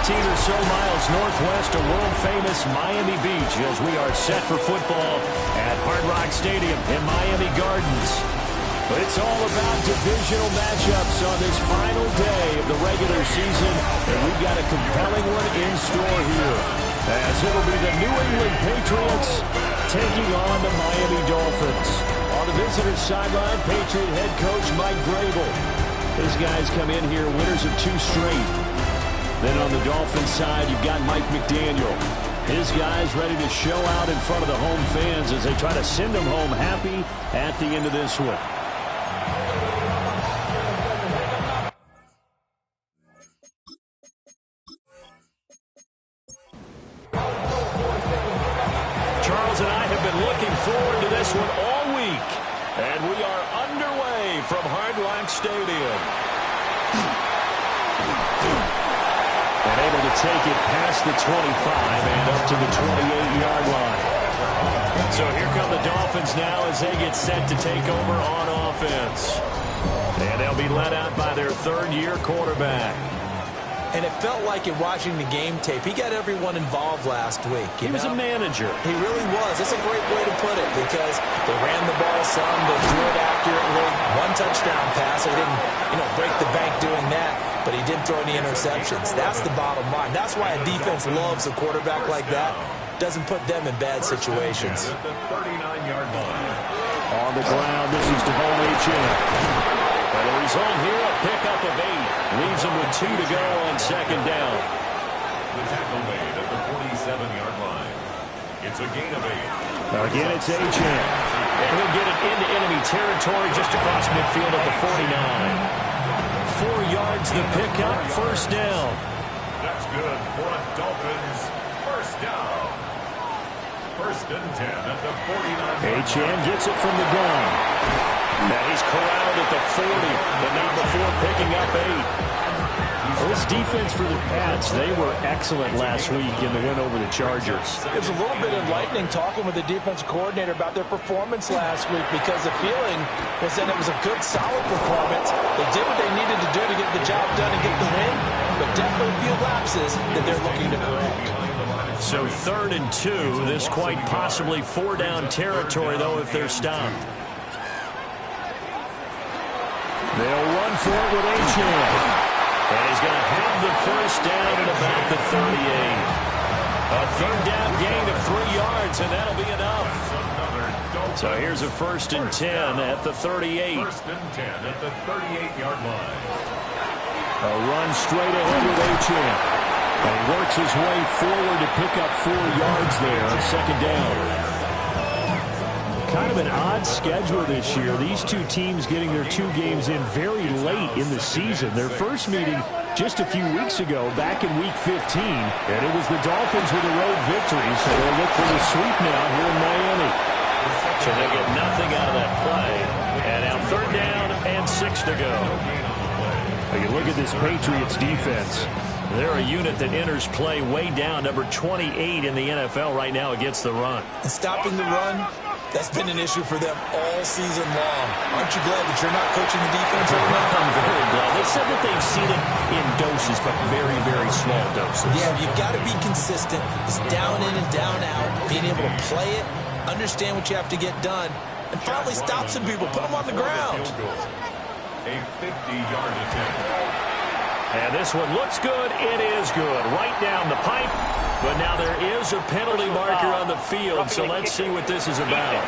or so miles northwest of world-famous Miami Beach as we are set for football at Hard Rock Stadium in Miami Gardens. But it's all about divisional matchups on this final day of the regular season, and we've got a compelling one in store here, as it'll be the New England Patriots taking on the Miami Dolphins. On the visitor's sideline, Patriot head coach Mike Vrabel. His guys come in here winners of 2 straight. Then on the Dolphins side, you've got Mike McDaniel. His guys ready to show out in front of the home fans as they try to send them home happy at the end of this one. Charles and I have been looking forward to this one all week. And we are underway from Hard Rock Stadium. And able to take it past the 25 and up to the 28-yard line. So here come the Dolphins now as they get set to take over on offense. And they'll be led out by their third-year quarterback. And it felt like in watching the game tape, he got everyone involved last week. He was a manager. He really was. That's a great way to put it because they ran the ball some, they threw it accurately. 1 touchdown pass. They didn't, break the bank doing that, but he didn't throw any interceptions. That's the bottom line. That's why a defense loves a quarterback like that. Doesn't put them in bad situations. At the 39-yard line. On the ground, this is Devon. And the result here, a pickup of 8. Leaves him with 2 to go on second down. The tackle made at the 47-yard line. It's a gain of 8. Again, it's Achane. And he'll get it into enemy territory just across midfield at the 49. 4 yards the pickup, first down. That's good for a Dolphins first down. First and 10 at the 49. Achane gets it from the gun. And he's corralled at the 40, but not before picking up 8. Well, this defense for the Pats, they were excellent last week in the win over the Chargers. It was a little bit enlightening talking with the defense coordinator about their performance last week because the feeling was that it was a good, solid performance. They did what they needed to do to get the job done and get the win, but definitely a few lapses that they're looking to correct. So 3rd and 2, this quite possibly 4-down territory, though, if they're stopped. They'll run for it with Achane. And he's going to have the first down at about the 38. A 3rd down gain of 3 yards, and that'll be enough. So here's a 1st and 10 at the 38. 1st and 10 at the 38-yard line. A run straight ahead with Achane. And he works his way forward to pick up 4 yards there on second down. Kind of an odd schedule this year. These 2 teams getting their 2 games in very late in the season. Their first meeting just a few weeks ago, back in Week 15, and it was the Dolphins with a road victory, so they'll look for the sweep now here in Miami. So they get nothing out of that play. And now 3rd down and 6 to go. You look at this Patriots defense. They're a unit that enters play way down, number 28 in the NFL right now against the run. And stopping the run, that's been an issue for them all season long. Aren't you glad that you're not coaching the defense right now? I'm very glad. They said that they've seen it in doses, but very, very small doses. Yeah, you've got to be consistent. It's down in and down out. Being able to play it, understand what you have to get done, and finally stop some people. Put them on the ground. A 50-yard attempt. And this one looks good. It is good. Right down the pipe. But now there is a penalty marker on the field, so let's see what this is about.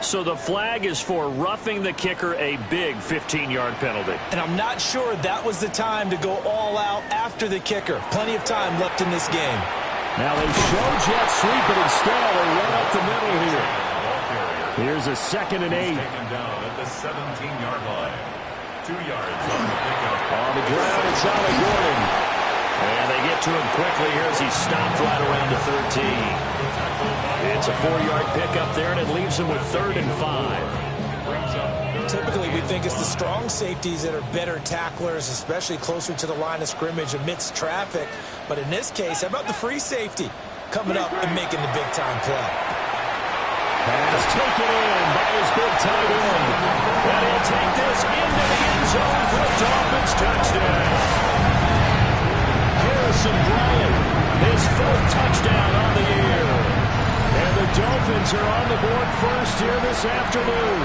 So the flag is for roughing the kicker, a big 15-yard penalty. And I'm not sure that was the time to go all out after the kicker. Plenty of time left in this game. Now they show jet sweep, but instead they run up the middle here. Here's a 2nd and 8. Taken down at the 17-yard line. 2 yards on the pickup. On the ground, it's Ollie Gordon. And they get to him quickly here as he stopped right around the 13. It's a 4-yard pickup there, and it leaves him with 3rd and 5. Typically, we think it's the strong safeties that are better tacklers, especially closer to the line of scrimmage amidst traffic. But in this case, how about the free safety coming up and making the big-time play? Pass taken in by his big tight end. And he'll take this into the end zone for a Dolphins touchdown. Harrison Bryant, his 4th touchdown on the year. And the Dolphins are on the board first here this afternoon.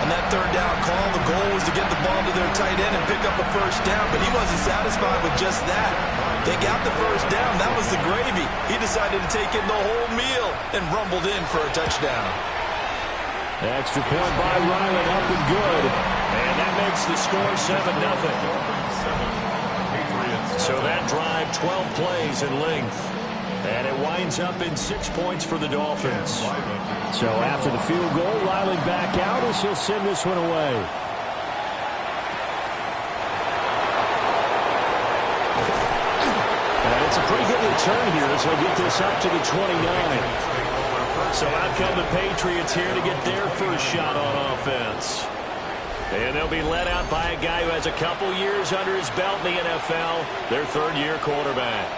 On that 3rd down call, the goal was to get the ball to their tight end and pick up a first down, but he wasn't satisfied with just that. They got the first down. That was the gravy. He decided to take in the whole meal and rumbled in for a touchdown. Extra point by Ryland, up and good. And that makes the score 7-0. So that drive, 12 plays in length. And it winds up in 6 points for the Dolphins. So after the field goal, Riley back out as he'll send this one away. And it's a pretty good return here as they'll get this up to the 29. So out come the Patriots here to get their first shot on offense. And they'll be led out by a guy who has a couple years under his belt in the NFL, their 3rd-year quarterback.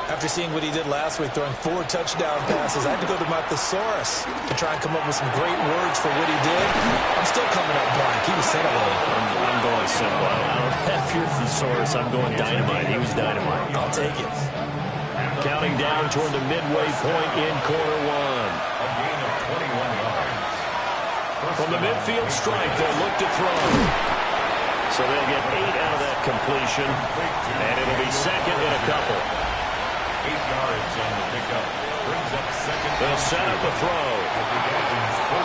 After seeing what he did last week, throwing 4 touchdown passes, I had to go to my thesaurus to try and come up with some great words for what he did. I'm still coming up blank. He was scintillating. I'm going simple. I don't have your thesaurus. I'm going dynamite. He was dynamite. I'll take it. Counting down toward the midway point in quarter 1. A gain of 21 yards. From the midfield stripe, they'll look to throw. So they'll get 8 out of that completion, and it'll be 2nd and a couple. 8 yards on the pickup. Brings up 2nd. They'll set up a throw.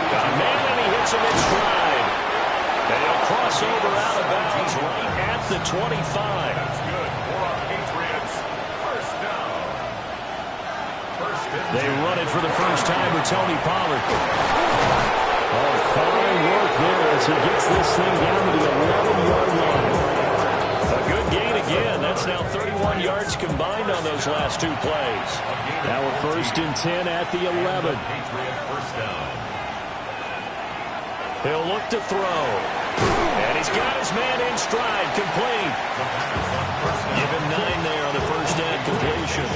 Got a man, and he hits him in stride. And he'll cross over out of bounds right at the 25. That's good for our Patriots. First down. They run it for the first time with Tony Pollard. Oh, fine work there as he gets this thing down to the 11-yard line. A good gain again. That's now 31 yards combined on those last 2 plays. Now a 1st and 10 at the 11. First down. He'll look to throw. And he's got his man in stride, complete. Give him 9 there on the first down completion.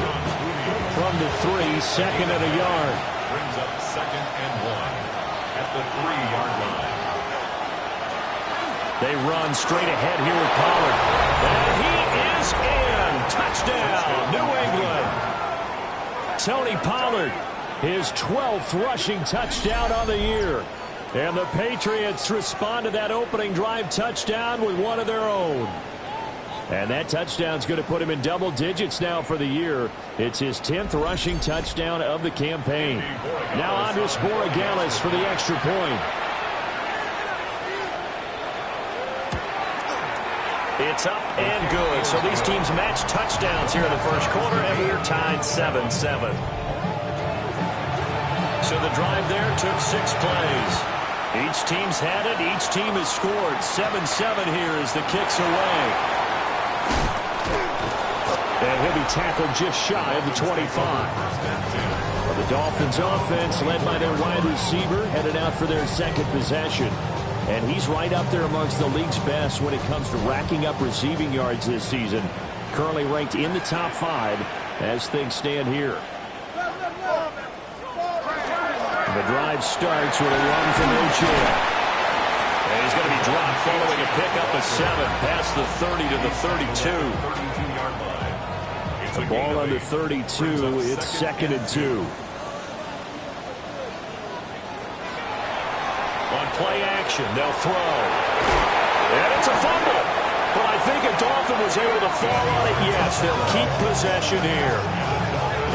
From the 3, 2nd and a yard. Brings up 2nd and 1 at the 3-yard line. They run straight ahead here with Pollard. And he is in. Touchdown, New England. Tony Pollard, his 12th rushing touchdown on the year. And the Patriots respond to that opening drive touchdown with one of their own. And that touchdown's going to put him in double digits now for the year. It's his 10th rushing touchdown of the campaign. Now on to Borregales for the extra point. It's up and good. So these teams match touchdowns here in the first quarter, and we're tied 7-7. So the drive there took 6 plays. Each team's had it. Each team has scored. 7-7 here as the kick's away. And he'll be tackled just shy of the 25. Well, the Dolphins offense led by their wide receiver headed out for their 2nd possession. And he's right up there amongst the league's best when it comes to racking up receiving yards this season. Currently ranked in the top 5 as things stand here. The drive starts with a run from O'Shea. And he's going to be dropped following a pickup of 7 past the 30 to the 32. The ball on the 32. It's 2nd and 2. On play action, they'll throw. And it's a fumble. But I think a Dolphin was able to fall on it. Yes, they'll keep possession here.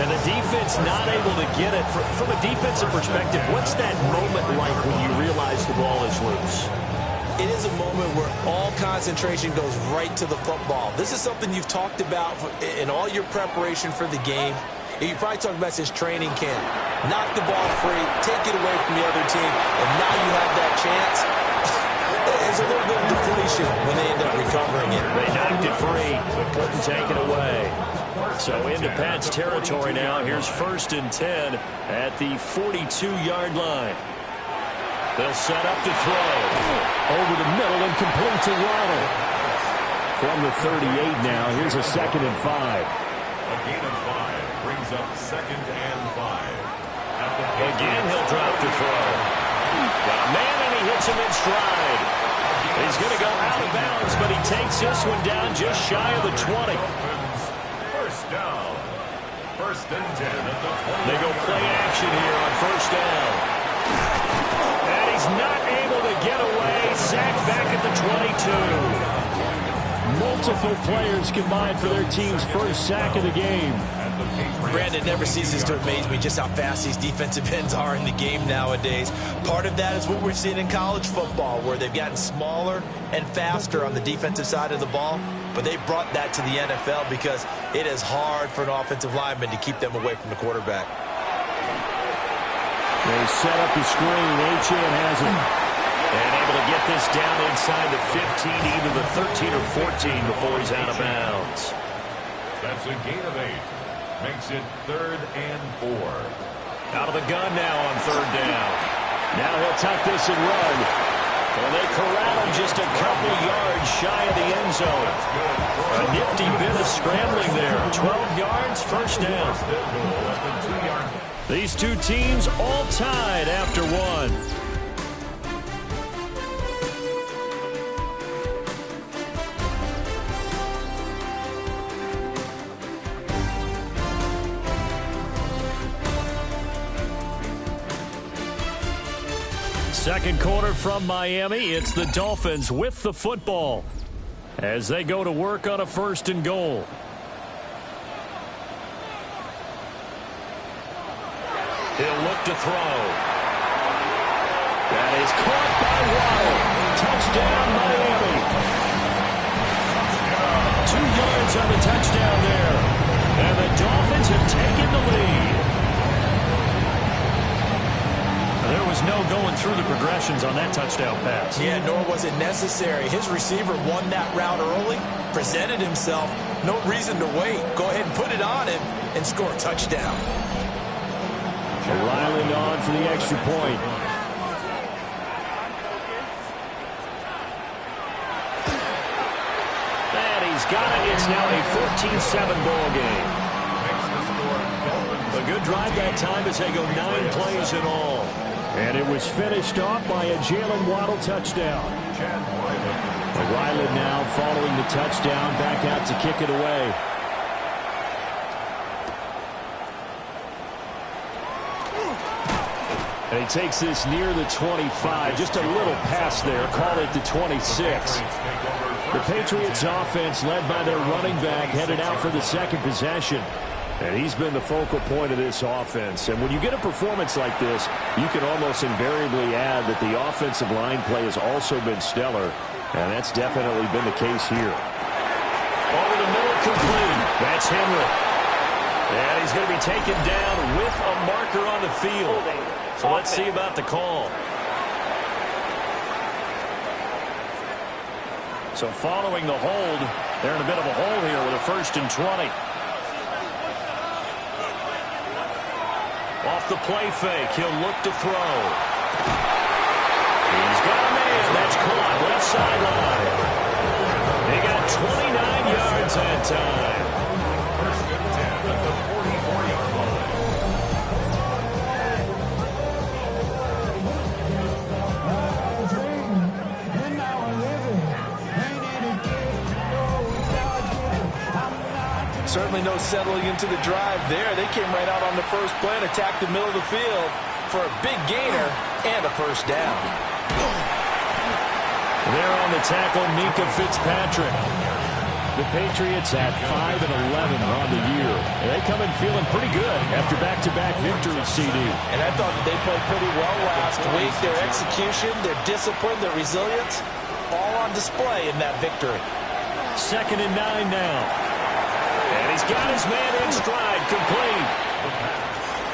And the defense not able to get it. From a defensive perspective, what's that moment like when you realize the ball is loose? It is a moment where all concentration goes right to the football. This is something you've talked about in all your preparation for the game. You probably talked about since training camp. Knock the ball free, take it away from the other team, and now you have that chance. There's a little bit of depletion when they end up recovering it. They knocked it free, but couldn't take it away. So into Pat's territory now. Here's 1st and 10 at the 42-yard line. They'll set up to throw. Over the middle and complete to Waddle. From the 38 now, here's a 2nd and 5. A gain of 5 brings up 2nd and 5. Again, he'll drop to throw. Got a man, and he hits him in stride. He's going to go out of bounds, but he takes this one down just shy of the 20. First down. First and 10 at the 20. They go play action here on first down. And he's not able to get away. Sacked back at the 22. Multiple players combined for their team's first sack of the game. Brandon, never ceases to amaze me just how fast these defensive ends are in the game nowadays. Part of that is what we're seeing in college football, where they've gotten smaller and faster on the defensive side of the ball. But they brought that to the NFL because it is hard for an offensive lineman to keep them away from the quarterback. They set up the screen. Achane has it. And able to get this down inside the 15, either the 13 or 14 before he's out of bounds. That's a gain of 8. Makes it 3rd and 4. Out of the gun now on 3rd down. Now he'll tuck this and run. And they corral him just a couple yards shy of the end zone. A nifty bit of scrambling there. 12 yards, first down. These two teams all tied after one. Second quarter from Miami. It's the Dolphins with the football as they go to work on a 1st and goal. He'll look to throw. That is caught by Waddle. Touchdown, Miami. 2 yards on the touchdown there. And the Dolphins have taken the lead. There was no going through the progressions on that touchdown pass. Yeah, nor was it necessary. His receiver won that route early, presented himself. No reason to wait. Go ahead and put it on him and score a touchdown. Ryland on for the extra point. And he's got it. It's now a 14-7 ball game. A good drive that time as they go 9 plays in all. And it was finished off by a Jalen Waddle touchdown. Ryland now following the touchdown, back out to kick it away. And he takes this near the 25. Just a little pass there. Call it the 26. The Patriots offense led by their running back headed out for the second possession. And he's been the focal point of this offense. And when you get a performance like this, you can almost invariably add that the offensive line play has also been stellar. And that's definitely been the case here. Over the middle, complete. That's Henry. And he's going to be taken down with a marker on the field. So let's see about the call. So following the hold, they're in a bit of a hole here with a 1st and 20. Off the play fake, he'll look to throw. He's got a man. That's caught left sideline. They got 29 yards that time. 1st and 10 at the 44-yard line. Certainly no settling into the drive there. They came right out on the first play and attacked the middle of the field for a big gainer and a first down. There on the tackle, Minka Fitzpatrick. The Patriots at 5-11 on the year. And they come in feeling pretty good after back-to-back victories, CD. And I thought that they played pretty well last week. Their execution, their discipline, their resilience, all on display in that victory. 2nd and 9 now. And he's got his man in stride, complete.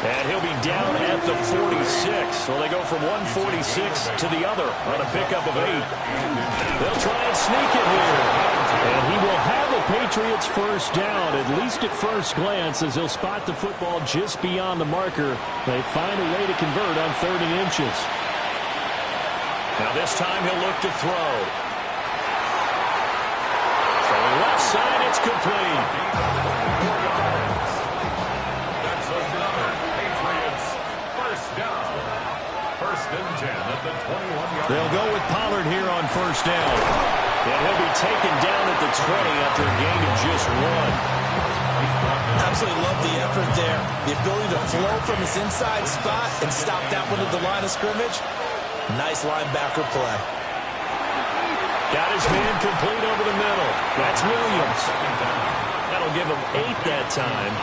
And he'll be down at the 46. So they go from 146 to the other on a pickup of 8. They'll try and sneak it here. And he will have a Patriots first down, at least at first glance, as he'll spot the football just beyond the marker. They find a way to convert on 3rd and inches. Now this time he'll look to throw. From the left side, it's complete. That's another Patriots first down. 1st and 10 at the 21-yard line. They'll go with Pollard here on first down. He'll be taken down at the 20 after a gain of just 1. Absolutely love the effort there. The ability to flow from his inside spot and stop that one at the line of scrimmage. Nice linebacker play. Got his man complete over the middle. That's Williams. That'll give him 8 that time.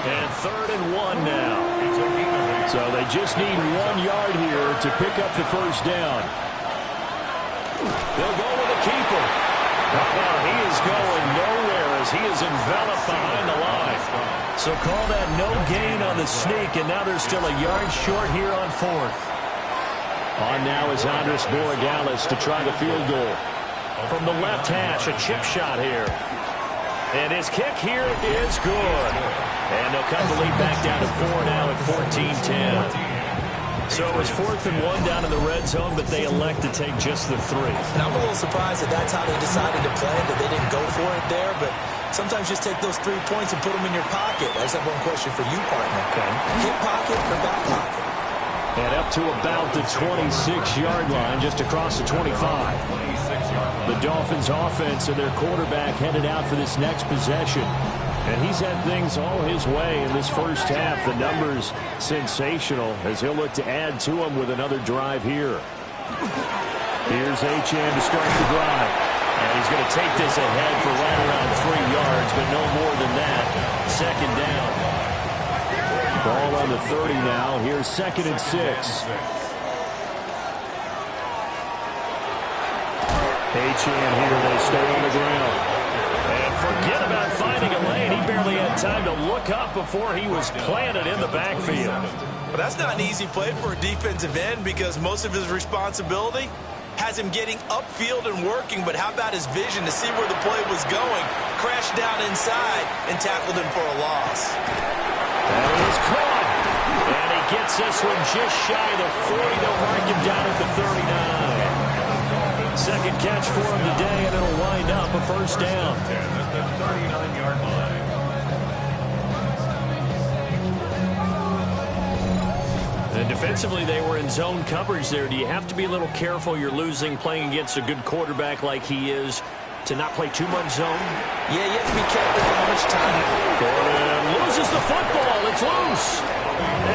And 3rd and 1 now. So they just need 1 yard here to pick up the first down. They'll go with a keeper. Now he is going nowhere as he is enveloped behind the line. So call that no gain on the sneak, and now they're still a yard short here on 4th. On now is Andres Borregales to try the field goal. From the left hash, a chip shot here. And his kick here is good. And they'll cut the lead back down to 4 now at 14-10. So it was 4th and 1 down in the red zone, but they elect to take just the 3. And I'm a little surprised that that's how they decided to play, that they didn't go for it there. But sometimes just take those 3 points and put them in your pocket. I just have one question for you, partner. Okay. Hip pocket or back pocket? And up to about the 26-yard line, just across the 25. The Dolphins offense and their quarterback headed out for this next possession. And he's had things all his way in this first half. The numbers sensational as he'll look to add to them with another drive here. Here's Achane to start the drive. And he's going to take this ahead for right around 3 yards, but no more than that. 2nd down. Ball on the 30 now. Here's 2nd and 6. Achane here. They stay on the ground. And forget about finding a lane. He barely had time to look up before he was planted in the backfield. But that's not an easy play for a defensive end because most of his responsibility has him getting upfield and working. But how about his vision to see where the play was going? Crashed down inside and tackled him for a loss. And he's caught. And he gets this one just shy of the 40. They'll mark him down at the 39. 2nd catch for him today, and it'll wind up a first down. At the 39-yard line. And defensively, they were in zone coverage there. Do you have to be a little careful? You're losing playing against a good quarterback like he is to not play too much zone? Yeah, you have to be careful how much time. Gordon loses the football. It's loose.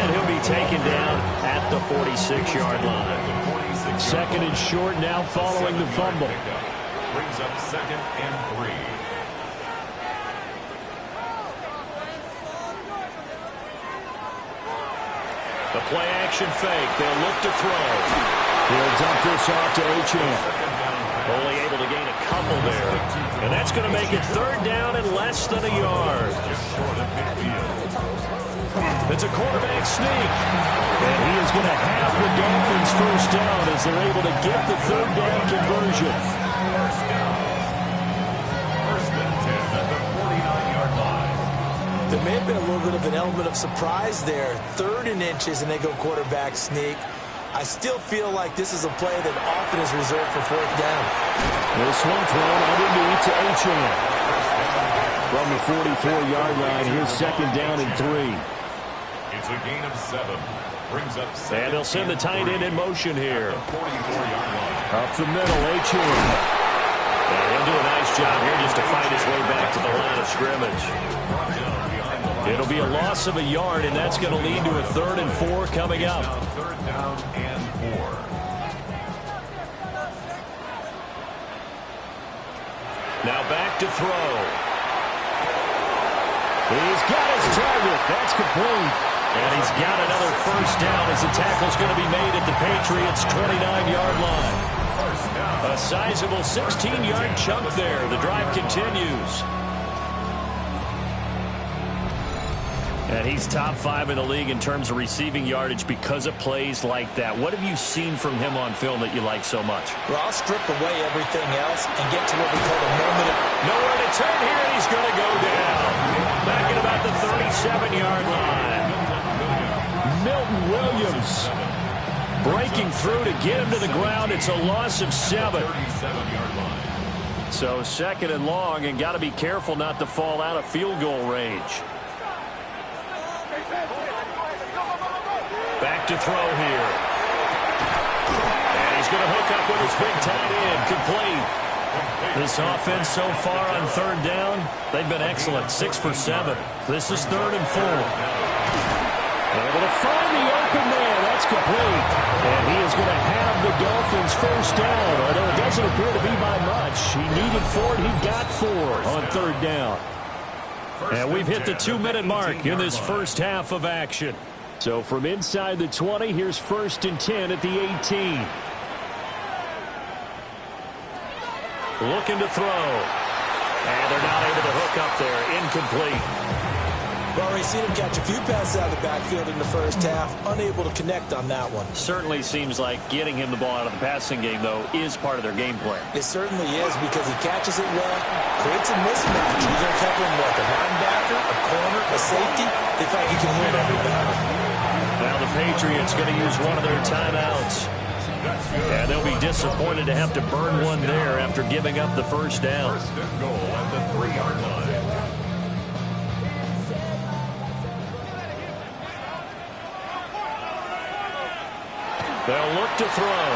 And he'll be taken down at the 46-yard line. 2nd and short now following the fumble. Brings up 2nd and 3. The play action fake. They'll look to throw. He'll dump this off to Achane. Only able to gain a couple there. And that's going to make it 3rd down and less than a yard. It's a quarterback sneak. And he is going to have the Dolphins first down as they're able to get the 3rd down conversion. First down. 1st and 10 at the 49-yard line. There may have been a little bit of an element of surprise there. 3rd and inches, and they go quarterback sneak. I still feel like this is a play that often is reserved for 4th down. This one thrown underneath to Achane. From the 44-yard line, here's 2nd down and 3. It's a gain of 7. Brings up 7. And they'll send the tight end in motion here. 44-yard line. Up the middle, Achane. And he'll do a nice job here just to fight his way back to the line of scrimmage. It'll be a loss of a yard, and that's going to lead to a 3rd and 4 coming up. 3rd down and 4. Now back to throw. He's got his target. That's complete. And he's got another first down as the tackle's going to be made at the Patriots' 29-yard line. A sizable 16-yard chunk there. The drive continues. And he's top 5 in the league in terms of receiving yardage because of plays like that. What have you seen from him on film that you like so much? Well, I'll strip away everything else and get to what we call a moment of... Nowhere to turn here, and he's going to go down. Back at about the 37-yard line. Milton Williams breaking through to get him to the ground. It's a loss of 7. 37-yard line. So 2nd and long, and got to be careful not to fall out of field goal range. Back to throw here. And he's going to hook up with his big tight end. Complete. This offense so far on third down, they've been excellent. 6 for 7. This is 3rd and 4. Able to find the open man. That's complete. And he is going to have the Dolphins first down, although it doesn't appear to be by much. He needed 4, and he got 4 on third down. And we've hit the 2-minute mark in this first half of action. So from inside the 20, here's 1st and 10 at the 18. Looking to throw. And they're not able to hook up there. Incomplete. Well, we've seen him catch a few passes out of the backfield in the first half. Unable to connect on that one. Certainly seems like getting him the ball out of the passing game, though, is part of their game plan. It certainly is because he catches it well, creates a mismatch. Either covering what, a linebacker, a corner, a safety. They feel like he can win every battle. Now the Patriots going to use one of their timeouts. And they'll be disappointed to have to burn one there after giving up the first down. First and goal at the 3-yard line. They'll look to throw.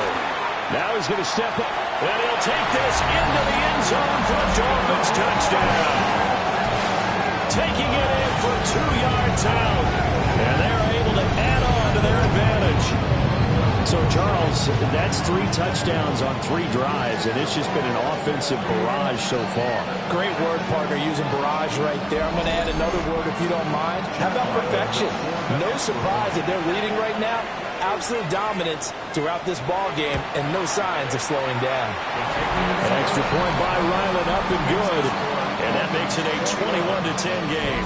Now he's going to step up. And he'll take this into the end zone for a Dolphins touchdown. Taking it in for 2 yards out. And they're able to add on to their advantage. So, Charles, that's 3 touchdowns on 3 drives, and it's just been an offensive barrage so far. Great word, partner, using barrage right there. I'm going to add another word if you don't mind. How about perfection? No surprise that they're leading right now. Absolute dominance throughout this ball game, and no signs of slowing down. An extra point by Ryland, up and good. And that makes it a 21-10 game.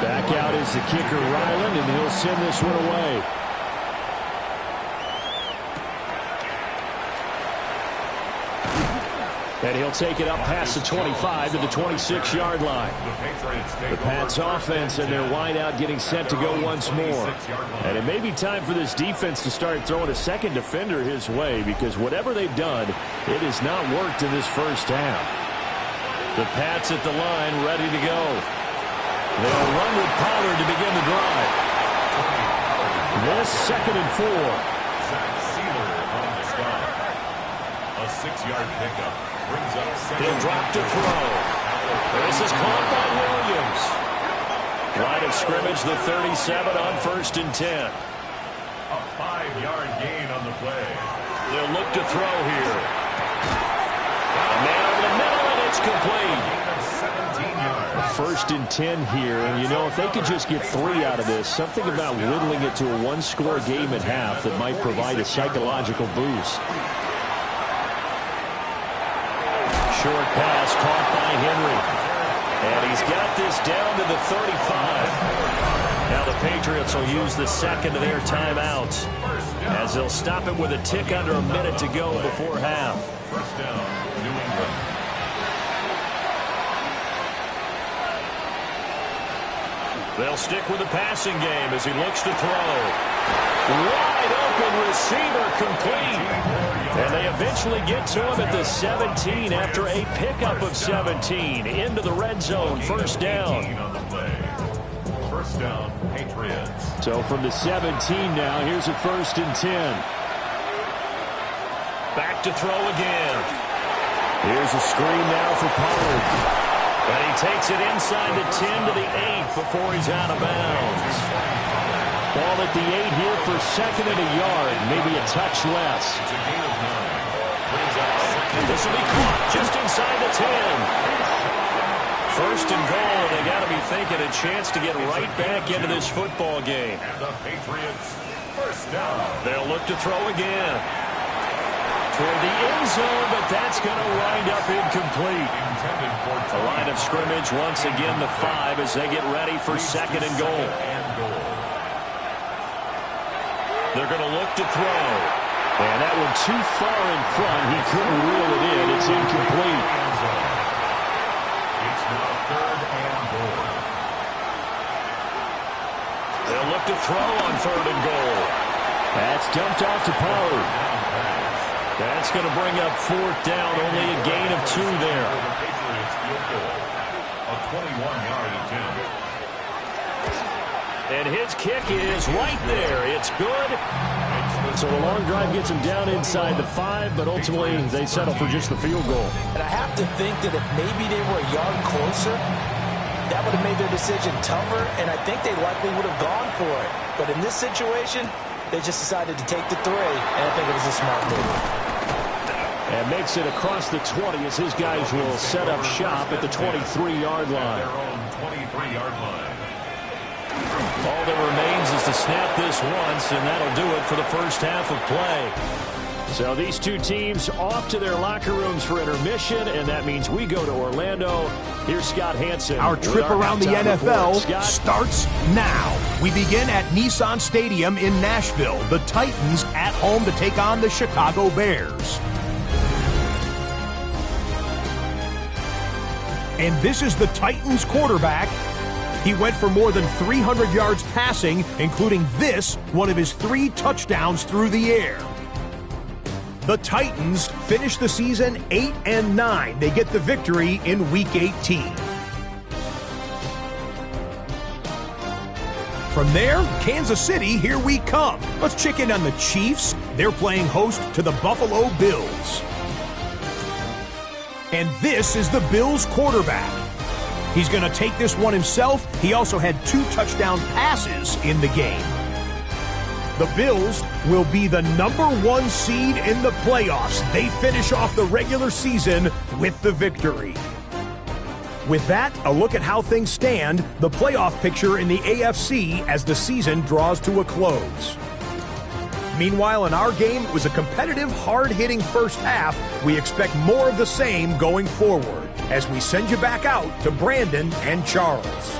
Back out is the kicker, Ryland, and he'll send this one away. And he'll take it up past the 25 to the 26-yard line. The Pats offense and their wideout getting set to go once more. And it may be time for this defense to start throwing a second defender his way, because whatever they've done, it has not worked in this first half. The Pats at the line ready to go. They'll run with Pollard to begin the drive. This 2nd and 4. A 6-yard pickup brings up He'll drop to throw. This is caught by Williams. Line of scrimmage, the 37 on 1st and 10. a 5-yard gain on the play. They'll look to throw here. A man over the middle, and it's complete. 17 yards. 1st and 10 here, and you know, if they could just get 3 out of this, something about whittling it to a 1-score game at half that might provide a psychological boost. Short pass caught by Henry. And he's got this down to the 35. Now the Patriots will use the second of their timeouts, as they'll stop it with a tick under a minute to go before half. First down, New England. They'll stick with the passing game as he looks to throw. Wide open receiver, complete. And they eventually get to him at the 17 after a pickup of 17 into the red zone. First down. On the play. First down, Patriots. So from the 17 now, here's a 1st and 10. Back to throw again. Here's a screen now for Pollard. And he takes it inside the 10 to the 8 before he's out of bounds. Ball at the 8 here for 2nd and a yard, maybe a touch less. It's a gain of 9. This will be caught just inside the 10. 1st and goal, they got to be thinking a chance to get right back into this football game. And the Patriots, first down. They'll look to throw again. Toward the end zone, but that's going to wind up incomplete. Intended for The line of scrimmage once again the 5 as they get ready for 2nd and goal. They're going to look to throw. And that one too far in front. He couldn't reel it in. It's incomplete. It's now 3rd and goal. They'll look to throw on 3rd and goal. That's dumped off to Pollard. That's going to bring up 4th down. Only a gain of 2 there. The Patriots field goal. A 21-yard attempt. And his kick is right there. It's good. So the long drive gets him down inside the 5, but ultimately they settle for just the field goal. And I have to think that if maybe they were a yard closer, that would have made their decision tougher, and I think they likely would have gone for it. But in this situation, they just decided to take the 3, and I think it was a smart move. And makes it across the 20 as his guys will set up shop at the 23-yard line. Their own 23-yard line. All that remains is to snap this once, and that'll do it for the first half of play. So these two teams off to their locker rooms for intermission, and that means we go to Orlando. Here's Scott Hansen. Our trip around the NFL starts now. We begin at Nissan Stadium in Nashville. The Titans at home to take on the Chicago Bears. And this is the Titans quarterback. He went for more than 300 yards passing, including this, one of his 3 touchdowns through the air. The Titans finish the season 8-9. They get the victory in Week 18. From there, Kansas City, here we come. Let's check in on the Chiefs. They're playing host to the Buffalo Bills. And this is the Bills quarterback. He's going to take this one himself. He also had 2 touchdown passes in the game. The Bills will be the #1 seed in the playoffs. They finish off the regular season with the victory. With that, a look at how things stand, the playoff picture in the AFC as the season draws to a close. Meanwhile, in our game, it was a competitive, hard-hitting first half. We expect more of the same going forward as we send you back out to Brandon and Charles.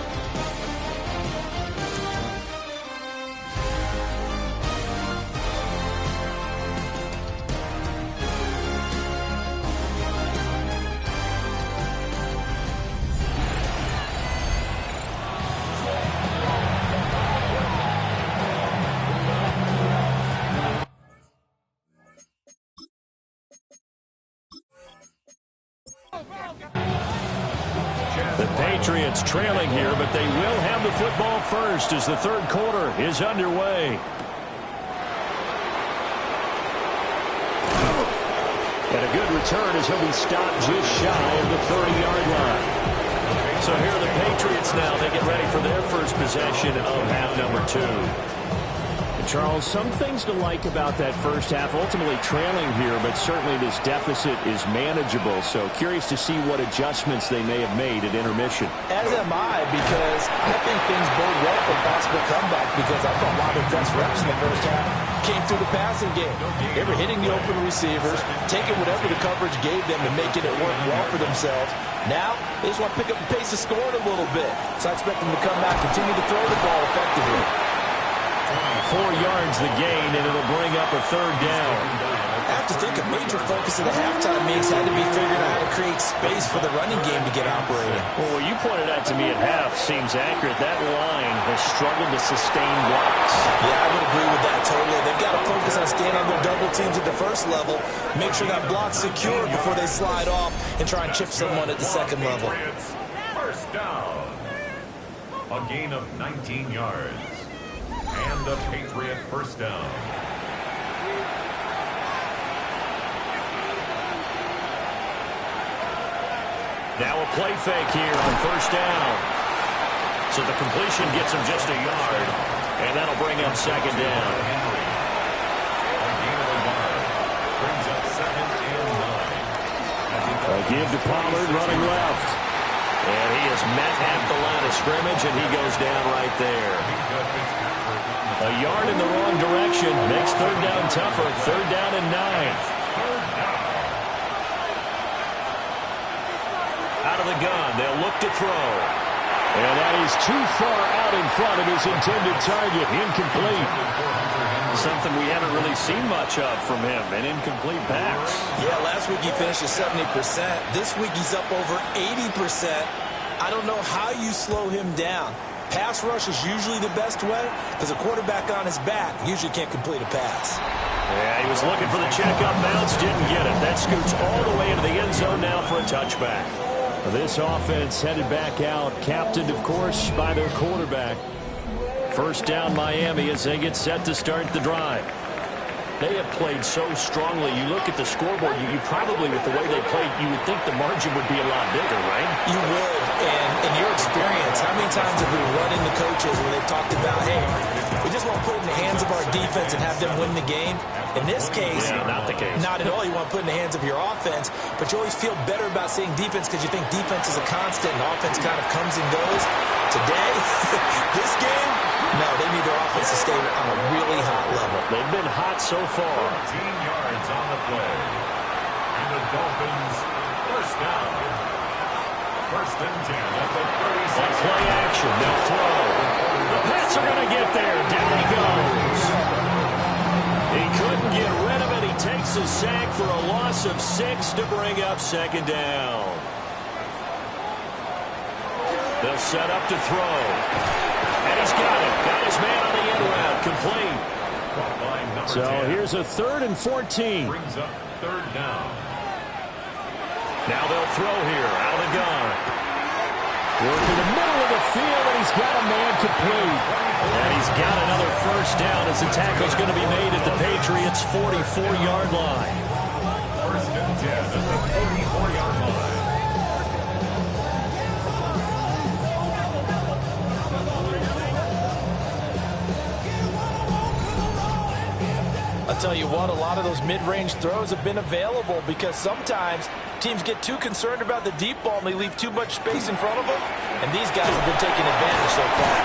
The Patriots trailing here, but they will have the football first as the third quarter is underway. And a good return as he'll be stopped just shy of the 30-yard line. So here are the Patriots now. They get ready for their first possession of half number 2. Charles, some things to like about that first half, ultimately trailing here, but certainly this deficit is manageable. So curious to see what adjustments they may have made at intermission. As am I, because I think things bode well for a possible comeback, because I thought a lot of best reps in the first half came through the passing game. They were hitting the open receivers, taking whatever the coverage gave them and making it work well for themselves. Now, they just want to pick up the pace of scoring a little bit. So I expect them to come back, continue to throw the ball effectively. 4 yards the gain, and it'll bring up a third down. I have to think a major focus of the halftime meetings had to be figuring out how to create space for the running game to get operating. Well, what you pointed out to me at half seems accurate. That line has struggled to sustain blocks. Yeah, I would agree with that totally. They've got to focus on staying on their double teams at the first level, make sure that block's secure before they slide off and try and chip someone at the second level. First down. A gain of 19 yards. And a Patriot first down. Now a play fake here on first down. So the completion gets him just a yard, and that'll bring up second down. A give to Pollard running left. And he is met at the line of scrimmage, and he goes down right there. A yard in the wrong direction makes third down tougher. Third down and 9. Out of the gun, they'll look to throw. And that is too far out in front of his intended target. Incomplete. Something we haven't really seen much of from him, an incomplete pass. Yeah, last week he finished at 70%. This week he's up over 80%. I don't know how you slow him down. Pass rush is usually the best way because a quarterback on his back usually can't complete a pass. Yeah, he was looking for the check-up bounce, didn't get it. That scoots all the way into the end zone now for a touchback. This offense headed back out, captained, of course, by their quarterback. First down Miami as they get set to start the drive. They have played so strongly. You look at the scoreboard, you probably, with the way they played, you would think the margin would be a lot bigger, right? You would. And in your experience, how many times have we run into coaches where they've talked about, hey, we just want to put it in the hands of our defense and have them win the game? In this case, not the case. Not at all. You want to put it in the hands of your offense, but you always feel better about seeing defense because you think defense is a constant and offense kind of comes and goes. Today, this game, no, they need their offense to stay on a really hot level. They've been hot so far. 14 yards on the play. And the Dolphins first down. First and 10 at the 36. On play action, they'll throw. The Pats are going to get there. Down he goes. He couldn't get rid of it. He takes a sack for a loss of 6 to bring up second down. They'll set up to throw. And he's got it. Got his man on the end route. Complete. So 10. here's a 3rd and 14. Brings up third down. Now they'll throw here. Out of the gun. Working the middle of the field, and he's got a man complete. And he's got another first down as the tackle's going to be made at the Patriots' 44-yard line. First and 10 at the 44-yard line. I'll tell you what, a lot of those mid-range throws have been available because sometimes teams get too concerned about the deep ball and they leave too much space in front of them. And these guys have been taking advantage so far.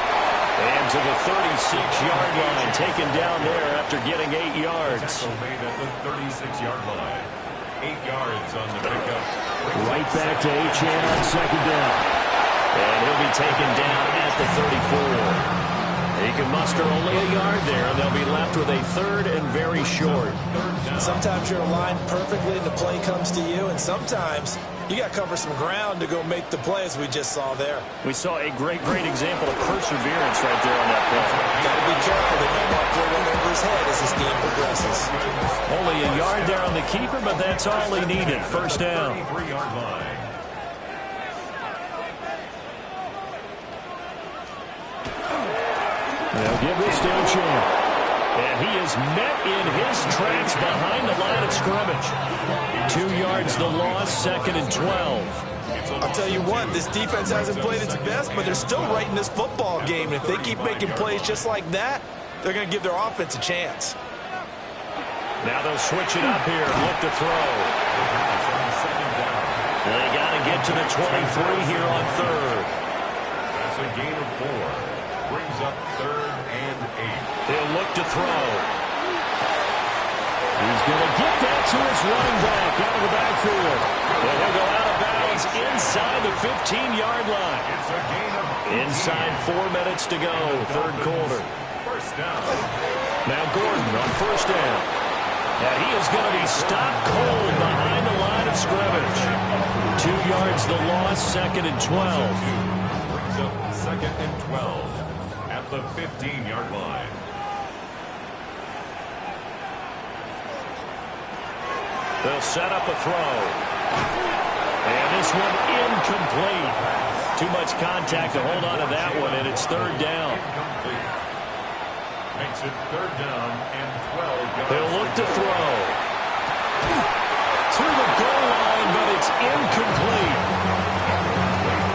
And to the 36-yard line, taken down there after getting 8 yards. Tackle made at the 36-yard line. 8 yards on the pickup. Right back to H.N. on second down. And he'll be taken down at the 34. He can muster only a yard there, and they'll be left with a 3rd and very short. Sometimes you're aligned perfectly and the play comes to you, and sometimes you got to cover some ground to go make the play, as we just saw there. We saw a great example of perseverance right there on that play. Got to be careful. They may not throw one over his head as this game progresses. Only a yard there on the keeper, but that's all he needed. First down. 33-yard line. They'll give this to Champ. And he is met in his tracks behind the line of scrimmage. 2 yards the loss, 2nd and 12. I'll tell you what, this defense hasn't played its best, but they're still right in this football game. And if they keep making plays just like that, they're going to give their offense a chance. Now they'll switch it up here and look to throw. They got to get to the 23 here on 3rd. That's a gain of 4. Brings up 3rd and 8. They'll look to throw. He's going to get that to his running back out of the backfield. And he'll go out of bounds inside the 15-yard line. It's a gain of 8. Inside 4 minutes to go, 3rd quarter. First down. Now Gordon on first down. And he is going to be stopped cold behind the line of scrimmage. 2 yards the loss, 2nd and 12. Brings up 2nd and 12. At the 15-yard line. They'll set up a throw. And this one incomplete. Too much contact to hold on to that one, and it's 3rd down. Incomplete. Makes it 3rd down and 12 yards. They'll look to throw. To the goal line, but it's incomplete.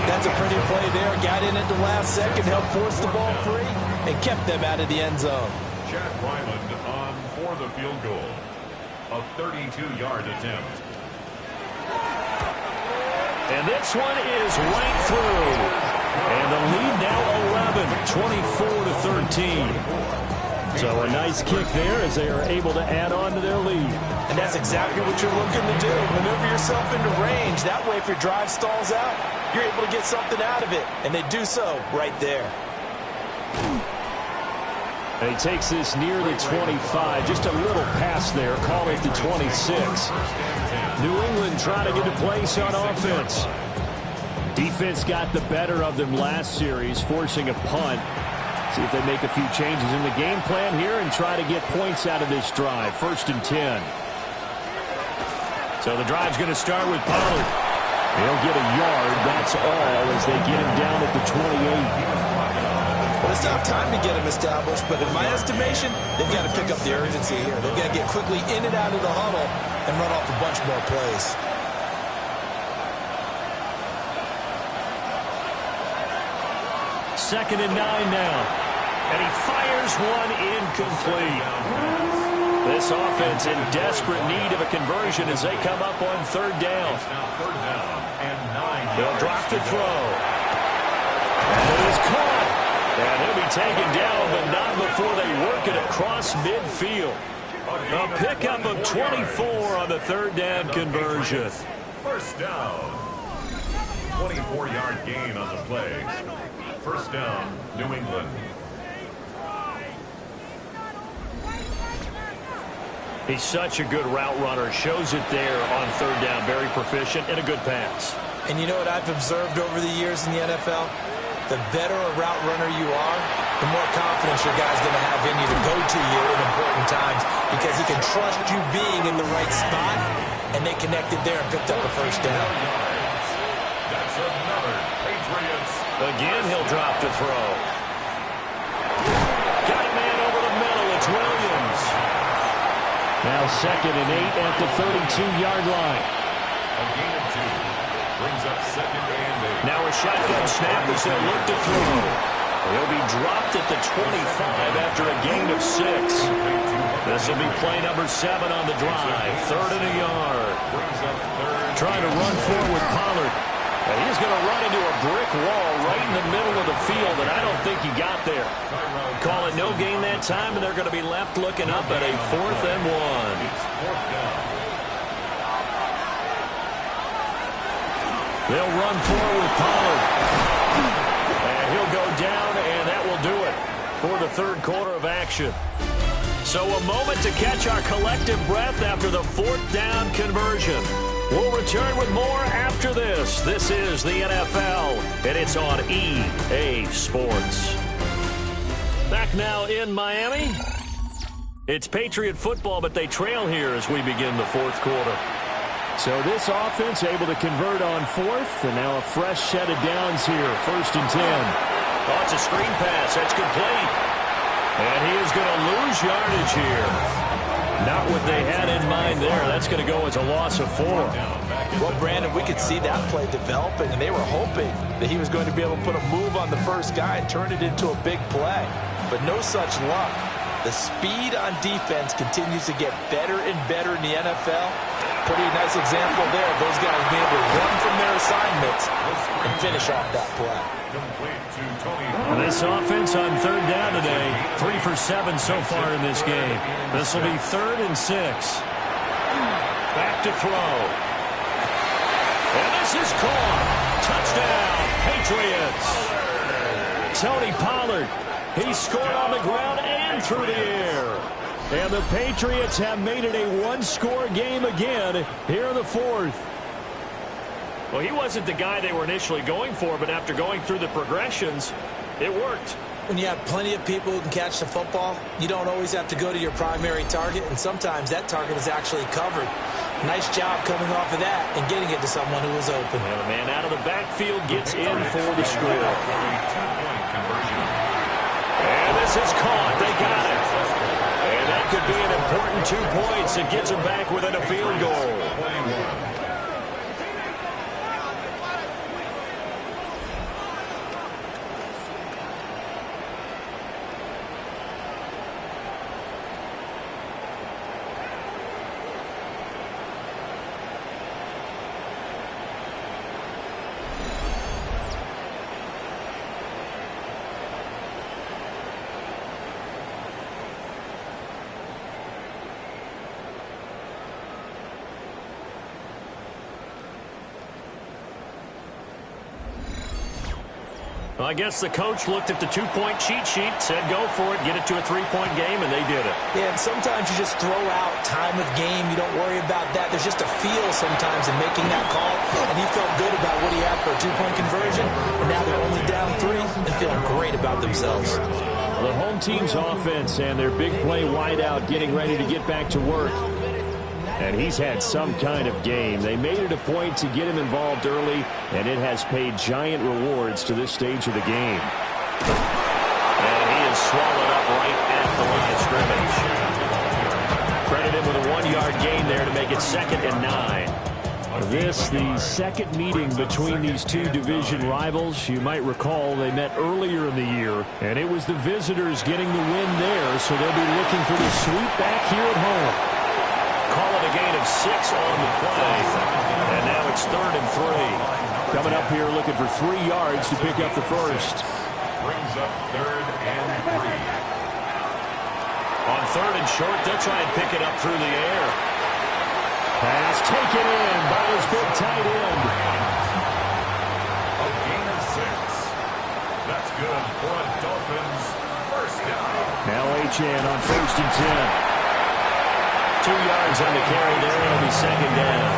That's a pretty play there. Got in at the last second, helped force the ball free, and kept them out of the end zone. Chad Ryland on for the field goal. A 32-yard attempt. And this one is right through. And the lead now 11, 24-13. So a nice kick there as they are able to add on to their lead. And that's exactly what you're looking to do. Maneuver yourself into range. That way, if your drive stalls out, you're able to get something out of it. And they do so right there. And he takes this near the 25. Just a little pass there. Call it the 26. New England trying to get a place on offense. Defense got the better of them last series, forcing a punt. See if they make a few changes in the game plan here and try to get points out of this drive. 1st and 10. So the drive's going to start with Pollard. He'll get a yard, that's all, as they get him down at the 28. Well, they still have time to get him established, but in my estimation, they've got to pick up the urgency here. They've got to get quickly in and out of the huddle and run off a bunch more plays. Second and 9 now. And he fires one incomplete. This offense in desperate need of a conversion as they come up on third down. They'll drop to throw. And it is caught. And he'll be taken down, but not before they work it across midfield. A pickup of 24 on the third down conversion. First down. 24-yard gain on the play. First down, New England. He's such a good route runner. Shows it there on third down. Very proficient and a good pass. And you know what I've observed over the years in the NFL? The better a route runner you are, the more confidence your guy's going to have in you to go to you in important times because he can trust you being in the right spot, and they connected there and picked up a first down. That's another Patriots. Again, he'll drop to throw. Got a man over the middle. It's Williams. Now second and 8 at the 32-yard line. A gain of 2. Brings up second and 8. Now a shotgun snap as they'll look to throw. He'll be dropped at the 25 after a gain of 6. This will be play number 7 on the drive. Third and a yard. Trying to run forward, Pollard. And he's going to run into a brick wall right in the middle of the field, and I don't think he got there. Call it no gain that time, and they're going to be left looking up at a 4th and 1. They'll run forward with Pollard. And he'll go down, and that will do it for the third quarter of action. So a moment to catch our collective breath after the 4th down conversion. We'll return with more after this. This is the NFL, and it's on EA Sports. Back now in Miami. It's Patriot football, but they trail here as we begin the 4th quarter. So this offense able to convert on 4th, and now a fresh set of downs here. 1st and 10. Oh, it's a screen pass. That's complete. And he is going to lose yardage here. Not what they had in mind there. That's going to go as a loss of 4. Well, Brandon, we could see that play developing, and they were hoping that he was going to be able to put a move on the first guy and turn it into a big play. But no such luck. The speed on defense continues to get better and better in the NFL. Pretty nice example there. Those guys being able to run from their assignments and finish off that play. And this offense on third down today, 3 for 7 so far in this game. This will be 3rd and 6. Back to throw. And this is caught. Touchdown, Patriots. Tony Pollard. He scored on the ground and through the air. And the Patriots have made it a one-score game again here in the 4th. Well, he wasn't the guy they were initially going for, but after going through the progressions, it worked. When you have plenty of people who can catch the football, you don't always have to go to your primary target, and sometimes that target is actually covered. Nice job coming off of that and getting it to someone who was open. And the man out of the backfield gets in for the score. And this is caught. They got it. And that could be an important 2 points. It gets them back within a field goal. Well, I guess the coach looked at the 2-point cheat sheet, said go for it, get it to a 3-point game, and they did it. Yeah, and sometimes you just throw out time of game. You don't worry about that. There's just a feel sometimes in making that call, and he felt good about what he had for a 2-point conversion, and now they're only down 3 and feeling great about themselves. The home team's offense and their big play wideout getting ready to get back to work. And he's had some kind of game. They made it a point to get him involved early, and it has paid giant rewards to this stage of the game. swallowed up right at the line of scrimmage. Credit him with a 1-yard gain there to make it 2nd and 9. This, the second meeting between these two division rivals. You might recall they met earlier in the year, and it was the visitors getting the win there, so they'll be looking for the sweep back here at home. Call it a gain of 6 on the play, and now it's 3rd and 3. Coming up here looking for 3 yards to pick up the first. Brings up 3rd and 3. On 3rd and short, they'll try and pick it up through the air. Pass taken in by his big tight end. A gain of 6. That's good for a Dolphins first down. Now Achane on 1st and 10. 2 yards on the carry there. It'll be 2nd down.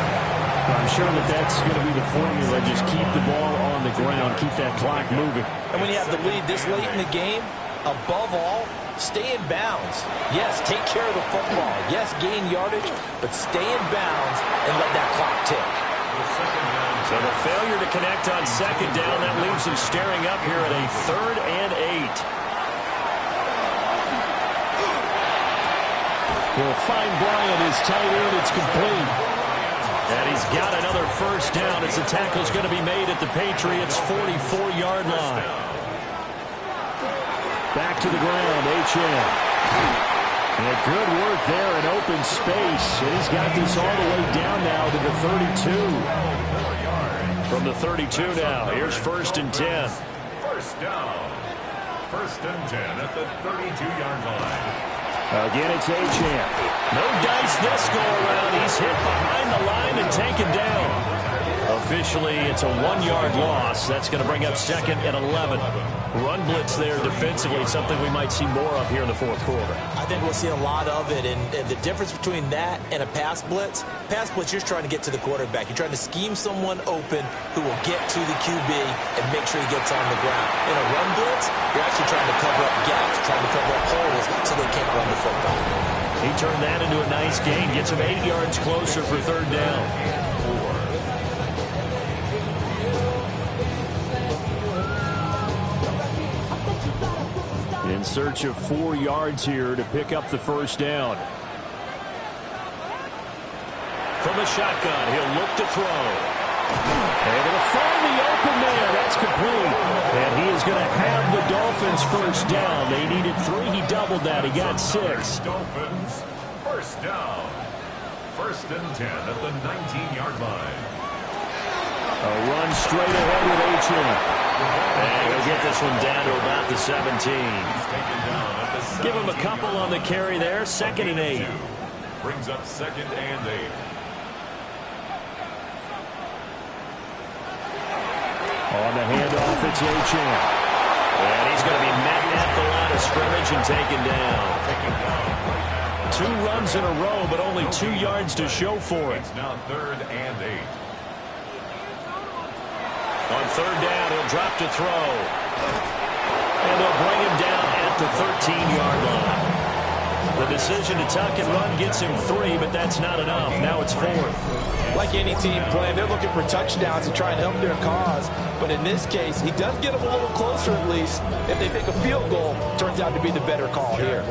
I'm sure that's going to be the formula. Just keep the ball on the ground. Keep that clock moving. And when you have the lead this late in the game, above all, stay in bounds. Yes, take care of the football. Yes, gain yardage, but stay in bounds and let that clock tick. So the failure to connect on 2nd down, that leaves him staring up here at a 3rd and 8. He'll find Bryant, his tight end. It's complete. And he's got another first down as the tackle's going to be made at the Patriots' 44-yard line. Back to the ground, Achane. And good work there in open space. And he's got this all the way down now to the 32. From the 32 now, here's 1st and 10. First down. 1st and 10 at the 32-yard line. Again, it's Achane. No dice this go-around. He's hit behind the line and taken down. Officially, it's a 1-yard loss. That's going to bring up 2nd and 11. Run blitz there defensively, something we might see more of here in the 4th quarter. I think we'll see a lot of it, and the difference between that and a pass blitz, you're trying to get to the quarterback. You're trying to scheme someone open who will get to the QB and make sure he gets on the ground. In a run blitz, you're actually trying to cover up gaps, trying to cover up holes so they can't run the football. He turned that into a nice gain, gets him 8 yards closer for 3rd down. In search of 4 yards here to pick up the first down. From the shotgun, he'll look to throw. They're going to find the open man. That's complete. And he is going to have the Dolphins first down. They needed 3. He doubled that. He got 6. Dolphins first down. 1st and 10 at the 19-yard line. A run straight ahead with Achane. And he'll get this one down to about the 17. Give him a couple on the carry there. 2nd and 8. Brings up 2nd and 8. On the handoff, it's Achane. And he's going to be met at the line of scrimmage and taken down. 2 runs in a row, but only 2 yards to show for it. It's now 3rd and 8. On 3rd down, he'll drop to throw. And they'll bring him down at the 13-yard line. The decision to tuck and run gets him 3, but that's not enough. Now it's 4th. Like any team playing, they're looking for touchdowns to try and help their cause. But in this case, he does get them a little closer at least. If they make a field goal, turns out to be the better call here.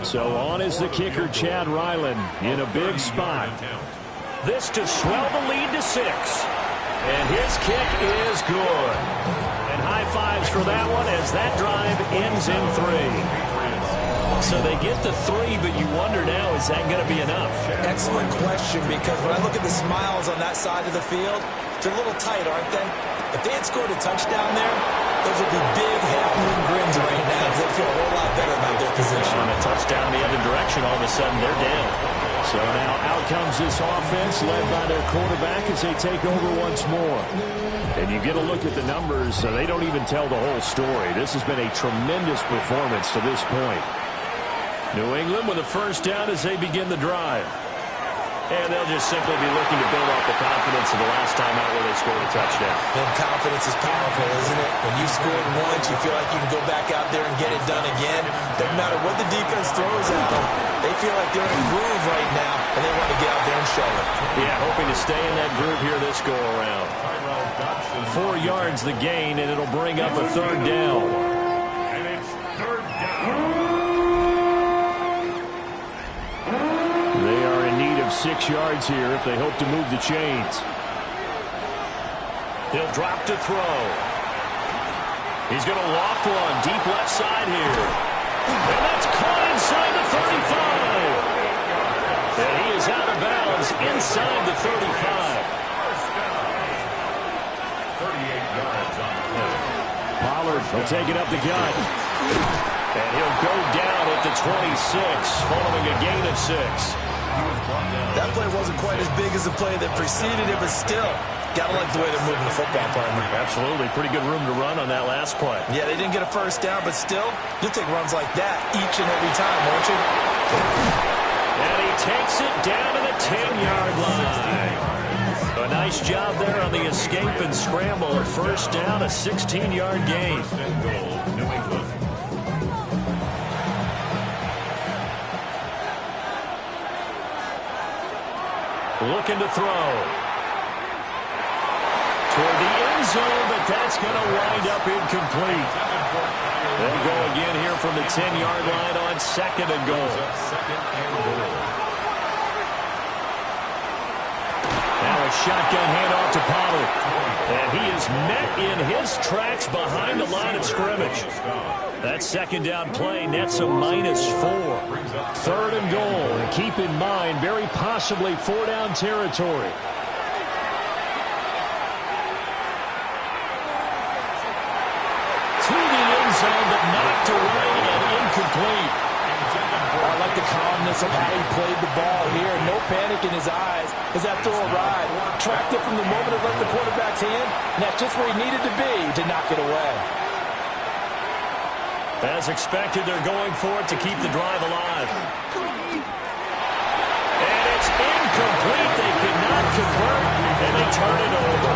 So on is the kicker, Chad Ryland, in a big spot. This to swell the lead to 6. And his kick is good. And high fives for that one as that drive ends in 3. So they get the 3, but you wonder now, is that going to be enough? Excellent question, because when I look at the smiles on that side of the field, they're a little tight, aren't they? If they had scored a touchdown there, those would be big half-moon grins right now. They feel a whole lot better about their position. On a touchdown the other direction, all of a sudden they're down. So now out comes this offense led by their quarterback as they take over once more. And you get a look at the numbers, so they don't even tell the whole story. This has been a tremendous performance to this point. New England with a first down as they begin the drive. And they'll just simply be looking to build off the confidence of the last time out where they scored a touchdown. And confidence is powerful, isn't it? When you scored once, you feel like you can go back out there and get it done again. Doesn't matter what the defense throws at them. They feel like they're in a groove right now, and they want to get out there and show it. Yeah, hoping to stay in that groove here this go-around. 4 yards the gain, and it'll bring up a 3rd down. And it's 3rd down. 6 yards here if they hope to move the chains. He'll drop to throw. He's going to loft one deep left side here. And that's caught inside the 35. And he is out of bounds inside the 35. 38 yards on the play. Pollard will take it up the gut. And he'll go down at the 26 following a gain of 6. That play wasn't quite as big as the play that preceded it, but still, gotta like the way they're moving the football, partner. Absolutely. Pretty good room to run on that last play. Yeah, they didn't get a first down, but still, you'll take runs like that each and every time, won't you? And he takes it down to the 10-yard line. A nice job there on the escape and scramble. A first down, a 16-yard gain. First and goal, New England. Looking to throw. Toward the end zone, but that's going to wind up incomplete. They'll go again here from the 10-yard line on second and goal. Now a shotgun handoff to Pollard. And he is met in his tracks behind the line of scrimmage. That second down play nets a -4. Third and goal. And keep in mind, very possibly 4-down territory. To the end zone, but knocked away and incomplete. I like the calmness of how he played the ball here. No panic in his eyes as that throw arrived. Tracked it from the moment it left the quarterback's hand, and that's just where he needed to be to knock it away. As expected, they're going for it to keep the drive alive. And it's incomplete. They cannot convert, and they turn it over.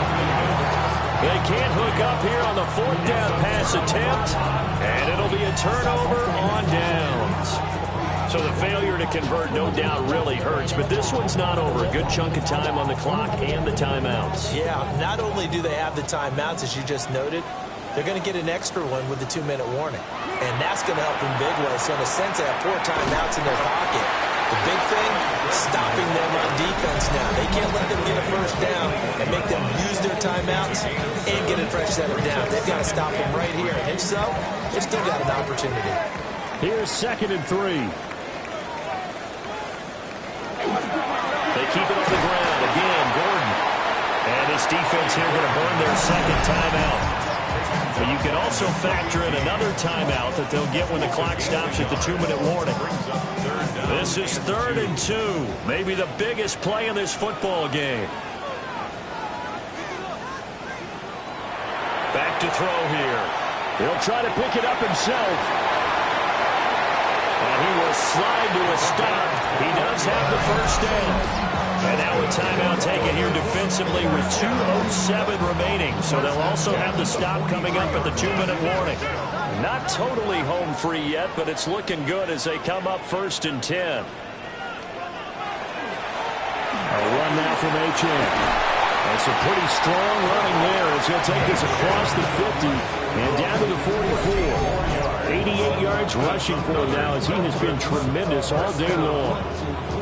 They can't hook up here on the 4th down pass attempt, and it'll be a turnover on downs. So the failure to convert, no doubt, really hurts. But this one's not over. A good chunk of time on the clock and the timeouts. Yeah, not only do they have the timeouts, as you just noted, they're going to get an extra one with the 2-minute warning. And that's going to help in big ways. So in a sense, they have 4 timeouts in their pocket. The big thing, stopping them on defense now. They can't let them get a first down and make them use their timeouts and get a fresh set of downs. They've got to stop them right here. And if so, they've still got an opportunity. Here's 2nd and 3. They keep it on the ground. Again, Gordon. And this defense here going to burn their second timeout. But you can also factor in another timeout that they'll get when the clock stops at the 2-minute warning. This is 3rd and 2. Maybe the biggest play in this football game. Back to throw here. He'll try to pick it up himself. And he will slide to a stop. He does have the first down. And now a timeout taken here defensively with 2:07 remaining. So they'll also have the stop coming up at the 2-minute warning. Not totally home free yet, but it's looking good as they come up 1st and 10. A run now from H.M. That's a pretty strong running there as he'll take this across the 50 and down to the 44. 88 yards rushing for him now as he has been tremendous all day long.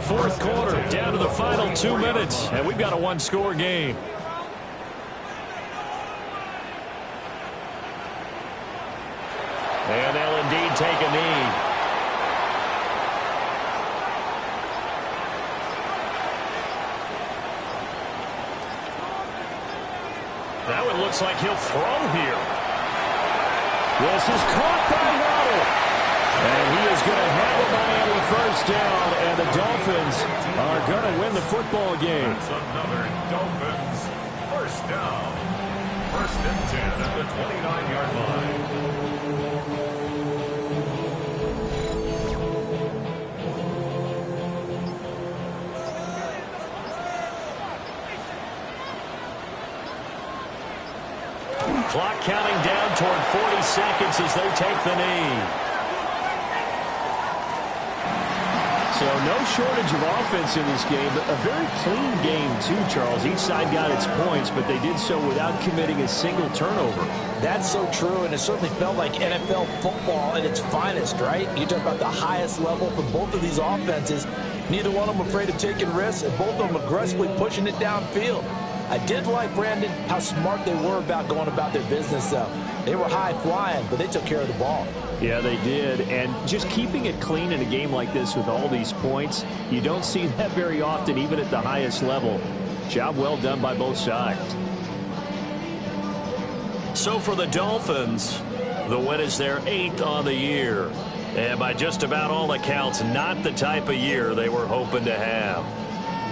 4th quarter, down to the final 2 minutes, and we've got a 1-score game. And they'll indeed take a knee. Now it looks like he'll throw here. This is caught by Waddle. And he is going to have a Miami first down, and the Dolphins are going to win the football game. That's another Dolphins first down. 1st and 10 at the 29-yard line. Clock counting down toward 40 seconds as they take the knee. So no shortage of offense in this game, but a very clean game too, Charles. Each side got its points, but they did so without committing a single turnover. That's so true, and it certainly felt like NFL football at its finest, right? You talk about the highest level for both of these offenses, Neither one of them afraid of taking risks, and both of them aggressively pushing it downfield. I did like, Brandon, how smart they were about going about their business, though. They were high-flying, but they took care of the ball. Yeah, they did. And just keeping it clean in a game like this with all these points, you don't see that very often, even at the highest level. Job well done by both sides. So for the Dolphins, the win is their 8th on the year. And by just about all accounts, not the type of year they were hoping to have.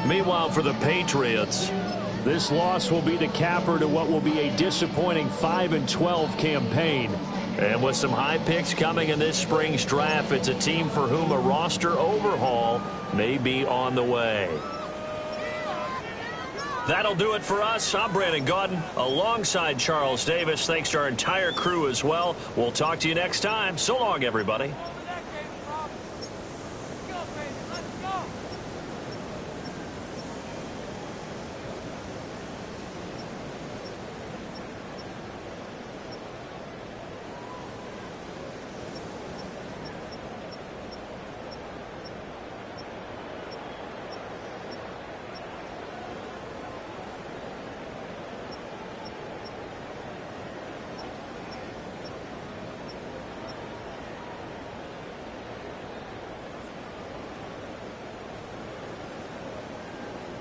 Meanwhile, for the Patriots, this loss will be the capper to what will be a disappointing 5-12 campaign. And with some high picks coming in this spring's draft, it's a team for whom a roster overhaul may be on the way. That'll do it for us. I'm Brandon Gaudin alongside Charles Davis. Thanks to our entire crew as well. We'll talk to you next time. So long, everybody.